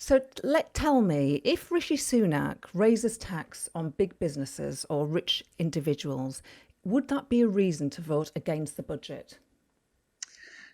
So tell me, if Rishi Sunak raises tax on big businesses or rich individuals, would that be a reason to vote against the budget?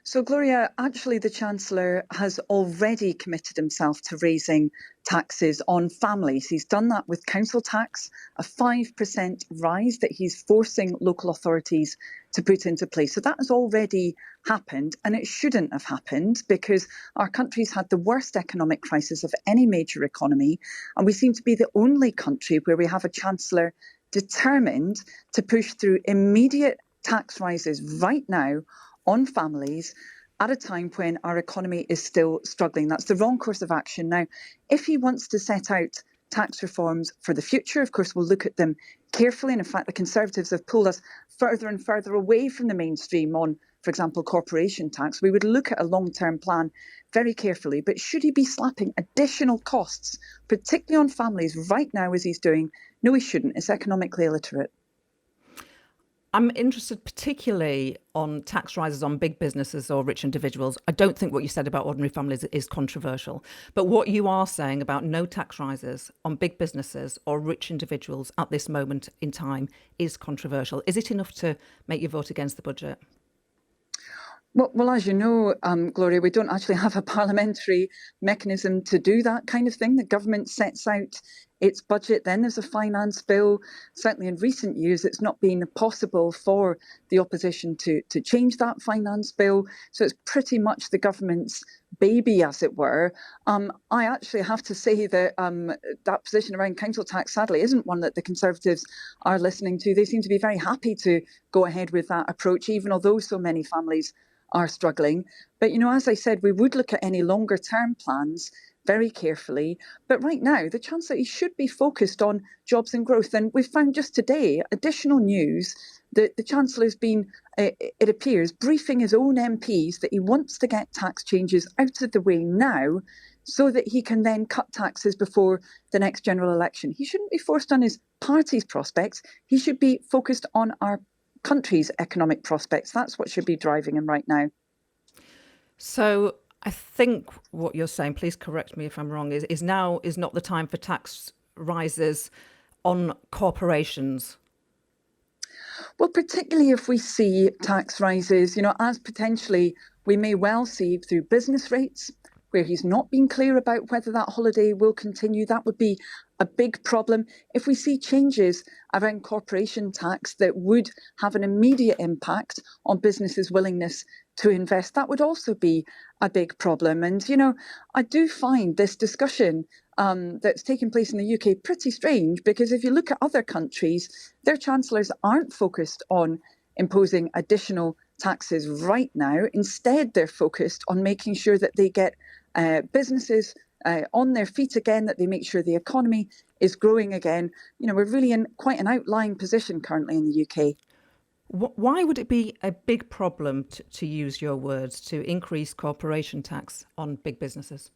So, Gloria, actually, the Chancellor has already committed himself to raising taxes on families. He's done that with council tax, a 5% rise that he's forcing local authorities to put into place. So that has already happened, and it shouldn't have happened because our country's had the worst economic crisis of any major economy, and we seem to be the only country where we have a Chancellor determined to push through immediate tax rises right now on families at a time when our economy is still struggling. That's the wrong course of action. Now, if he wants to set out tax reforms for the future, of course, we'll look at them carefully. And in fact, the Conservatives have pulled us further and further away from the mainstream on, for example, corporation tax. We would look at a long-term plan very carefully. But should he be slapping additional costs, particularly on families right now, as he's doing? No, he shouldn't. It's economically illiterate. I'm interested particularly on tax rises on big businesses or rich individuals. I don't think what you said about ordinary families is controversial. But what you are saying about no tax rises on big businesses or rich individuals at this moment in time is controversial. Is it enough to make you vote against the budget? Well, as you know, Gloria, we don't actually have a parliamentary mechanism to do that kind of thing. The government sets out its budget, then there's a finance bill. Certainly in recent years, it's not been possible for the opposition to change that finance bill. So it's pretty much the government's baby, as it were. I actually have to say that that position around council tax, sadly, isn't one that the Conservatives are listening to. They seem to be very happy to go ahead with that approach, even although so many families are struggling. But, as I said, we would look at any longer term plans very carefully. But right now, the Chancellor, he should be focused on jobs and growth. And we've found just today additional news that the Chancellor has been, it appears, briefing his own MPs that he wants to get tax changes out of the way now so that he can then cut taxes before the next general election. He shouldn't be forced on his party's prospects. He should be focused on our country's economic prospects. That's what should be driving him right now. So I think what you're saying, please correct me if I'm wrong, is now is not the time for tax rises on corporations. Well, particularly if we see tax rises, as potentially we may well see through business rates, where he's not been clear about whether that holiday will continue. That would be a big problem. If we see changes around corporation tax that would have an immediate impact on businesses' willingness to invest, that would also be a big problem. And, I do find this discussion that's taking place in the UK pretty strange, because if you look at other countries, their chancellors aren't focused on imposing additional taxes right now. Instead, they're focused on making sure that they get businesses on their feet again, that they make sure the economy is growing again. We're really in quite an outlying position currently in the UK. Why would it be a big problem, to use your words, to increase corporation tax on big businesses?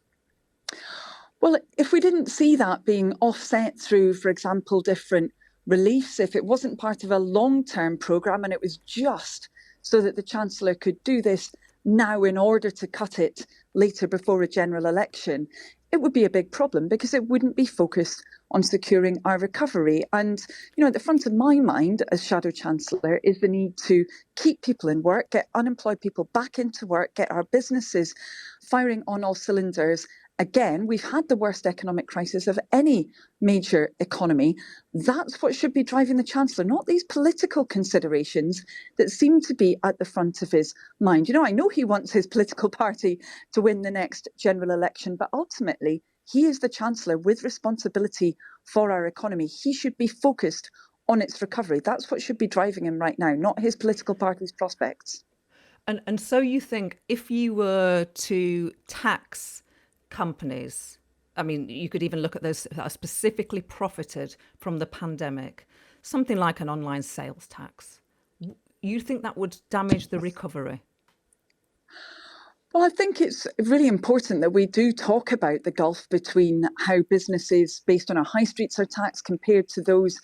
Well, if we didn't see that being offset through, for example, different reliefs, if it wasn't part of a long-term programme and it was just so that the Chancellor could do this now in order to cut it later before a general election, it would be a big problem because it wouldn't be focused on securing our recovery. And, at the front of my mind as Shadow Chancellor is the need to keep people in work, get unemployed people back into work, get our businesses firing on all cylinders. Again, we've had the worst economic crisis of any major economy. That's what should be driving the Chancellor, not these political considerations that seem to be at the front of his mind. I know he wants his political party to win the next general election, but ultimately, he is the Chancellor with responsibility for our economy. He should be focused on its recovery. That's what should be driving him right now, not his political party's prospects. And so you think if you were to tax companies, I mean, you could even look at those that specifically profited from the pandemic, something like an online sales tax, you think that would damage the recovery? Well, I think it's really important that we do talk about the gulf between how businesses based on our high streets are taxed compared to those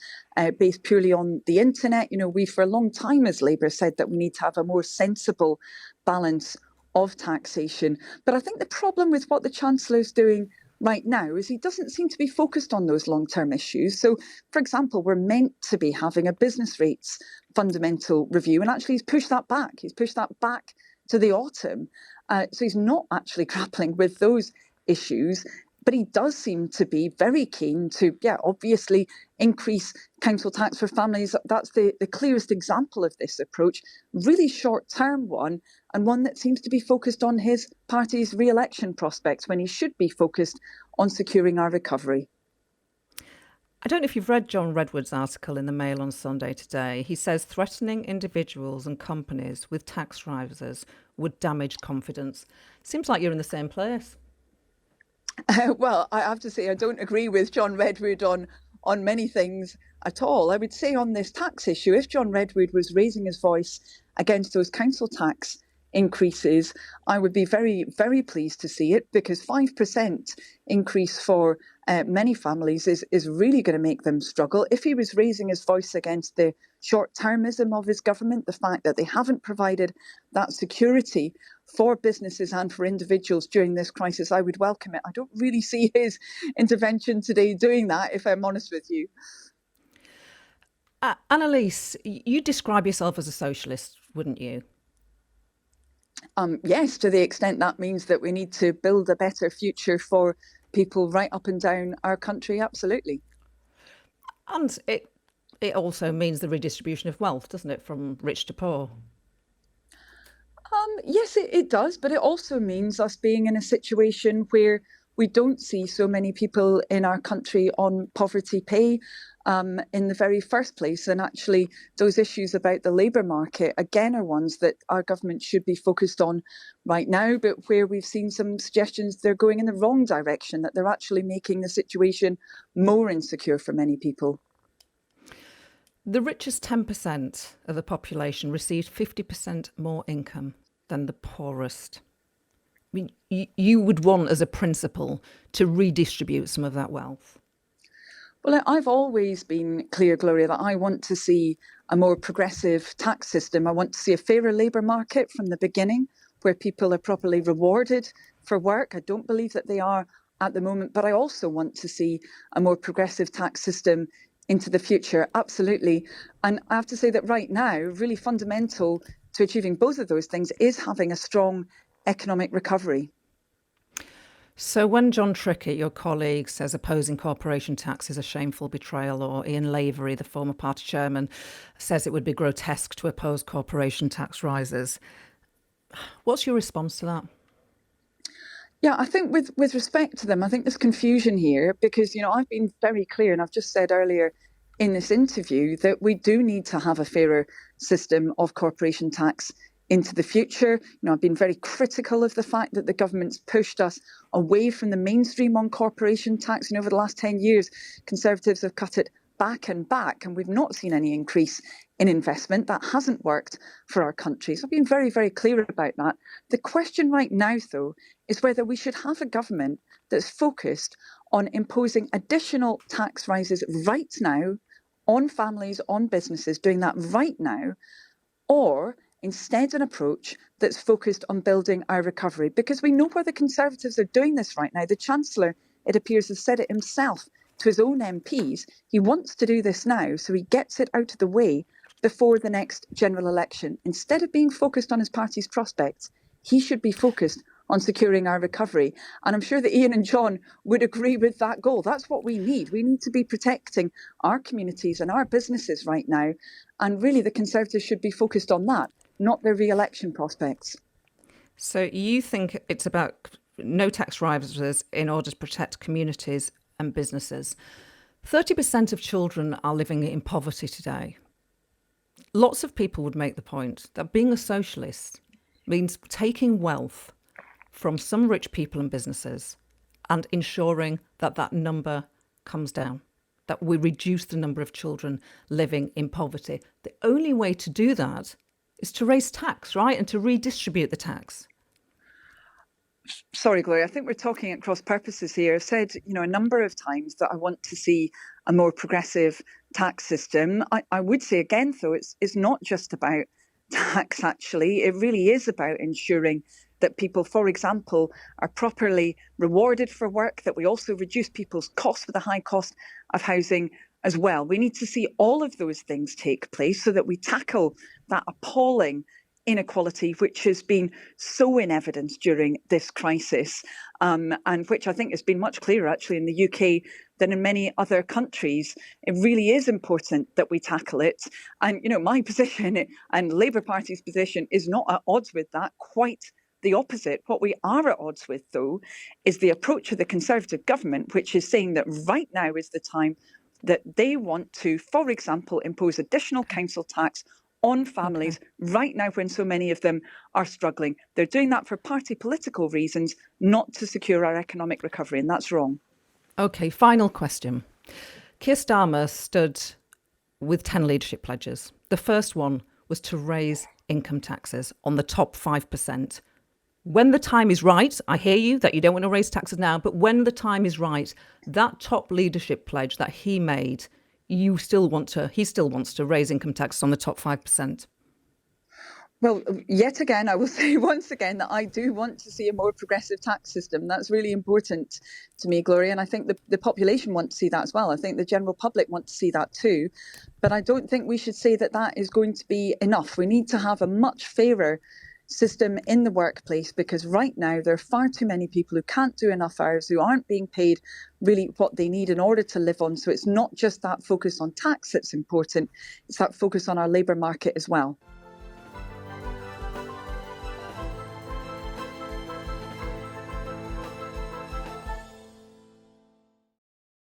based purely on the internet. We for a long time as Labour said that we need to have a more sensible balance of taxation. But I think the problem with what the Chancellor is doing right now is he doesn't seem to be focused on those long-term issues. So, for example, we're meant to be having a business rates fundamental review, and actually he's pushed that back. He's pushed that back to the autumn. So he's not actually grappling with those issues. But he does seem to be very keen to, obviously increase council tax for families. That's the clearest example of this approach, really short-term one, and one that seems to be focused on his party's re-election prospects when he should be focused on securing our recovery. I don't know if you've read John Redwood's article in the Mail on Sunday today. He says threatening individuals and companies with tax rises would damage confidence. Seems like you're in the same place. Well, I have to say I don't agree with John Redwood on many things at all. I would say on this tax issue, if John Redwood was raising his voice against those council tax increases, I would be very, very pleased to see it, because 5% increase for many families is really going to make them struggle. If he was raising his voice against the short-termism of his government, the fact that they haven't provided that security for businesses and for individuals during this crisis, I would welcome it. I don't really see his intervention today doing that, if I'm honest with you. Anneliese, you describe yourself as a socialist, wouldn't you? Yes, to the extent that means that we need to build a better future for people right up and down our country, absolutely. And it also means the redistribution of wealth, doesn't it, from rich to poor? Yes, it does, but it also means us being in a situation where we don't see so many people in our country on poverty pay in the very first place. And actually, those issues about the labour market, again, are ones that our government should be focused on right now, but where we've seen some suggestions they're going in the wrong direction, that they're actually making the situation more insecure for many people. The richest 10% of the population received 50% more income than the poorest. I mean, you would want, as a principle, to redistribute some of that wealth. Well, I've always been clear, Gloria, that I want to see a more progressive tax system. I want to see a fairer labour market from the beginning, where people are properly rewarded for work. I don't believe that they are at the moment, but I also want to see a more progressive tax system into the future, absolutely. And I have to say that right now, really fundamental to achieving both of those things is having a strong economic recovery. So when John Trickett, your colleague, says opposing corporation tax is a shameful betrayal, or Ian Lavery, the former party chairman, says it would be grotesque to oppose corporation tax rises, what's your response to that? Yeah, I think with respect to them, I think there's confusion here because, I've been very clear, and I've just said earlier in this interview that we do need to have a fairer system of corporation tax into the future. I've been very critical of the fact that the government's pushed us away from the mainstream on corporation tax. Over the last 10 years, Conservatives have cut it back, and we've not seen any increase in investment. That hasn't worked for our country. So I've been very, very clear about that. The question right now, though, is whether we should have a government that's focused on imposing additional tax rises right now on families, on businesses, doing that right now, or instead an approach that's focused on building our recovery. Because we know where the Conservatives are doing this right now. The Chancellor, it appears, has said it himself to his own MPs. He wants to do this now, so he gets it out of the way before the next general election. Instead of being focused on his party's prospects, he should be focused on securing our recovery. And I'm sure that Ian and John would agree with that goal. That's what we need. We need to be protecting our communities and our businesses right now. And really, the Conservatives should be focused on that, not their re-election prospects. So you think it's about no tax rises in order to protect communities and businesses. 30% of children are living in poverty today. Lots of people would make the point that being a socialist means taking wealth from some rich people and businesses and ensuring that that number comes down, that we reduce the number of children living in poverty. The only way to do that is to raise tax, right? And to redistribute the tax. Sorry, Gloria, I think we're talking at cross purposes here. I've said, a number of times that I want to see a more progressive tax system. I would say again, though, it's not just about tax, actually. It really is about ensuring that people, for example, are properly rewarded for work, that we also reduce people's costs with the high cost of housing as well. We need to see all of those things take place so that we tackle that appalling inequality which has been so in evidence during this crisis, and which I think has been much clearer actually in the UK than in many other countries. It really is important that we tackle it. And, my position and Labour Party's position is not at odds with that, quite the opposite. What we are at odds with, though, is the approach of the Conservative government, which is saying that right now is the time that they want to, for example, impose additional council tax on families right now when so many of them are struggling. They're doing that for party political reasons, not to secure our economic recovery, and that's wrong. Okay, final question. Keir Starmer stood with 10 leadership pledges. The first one was to raise income taxes on the top 5%. When the time is right, I hear you that you don't want to raise taxes now, but when the time is right, that top leadership pledge that he made, he still wants to raise income taxes on the top 5%. Well, yet again, I will say once again that I do want to see a more progressive tax system. That's really important to me, Gloria. And I think the population want to see that as well. I think the general public want to see that too. But I don't think we should say that that is going to be enough. We need to have a much fairer system in the workplace, because right now there are far too many people who can't do enough hours, who aren't being paid really what they need in order to live on. So it's not just that focus on tax that's important, it's that focus on our labour market as well.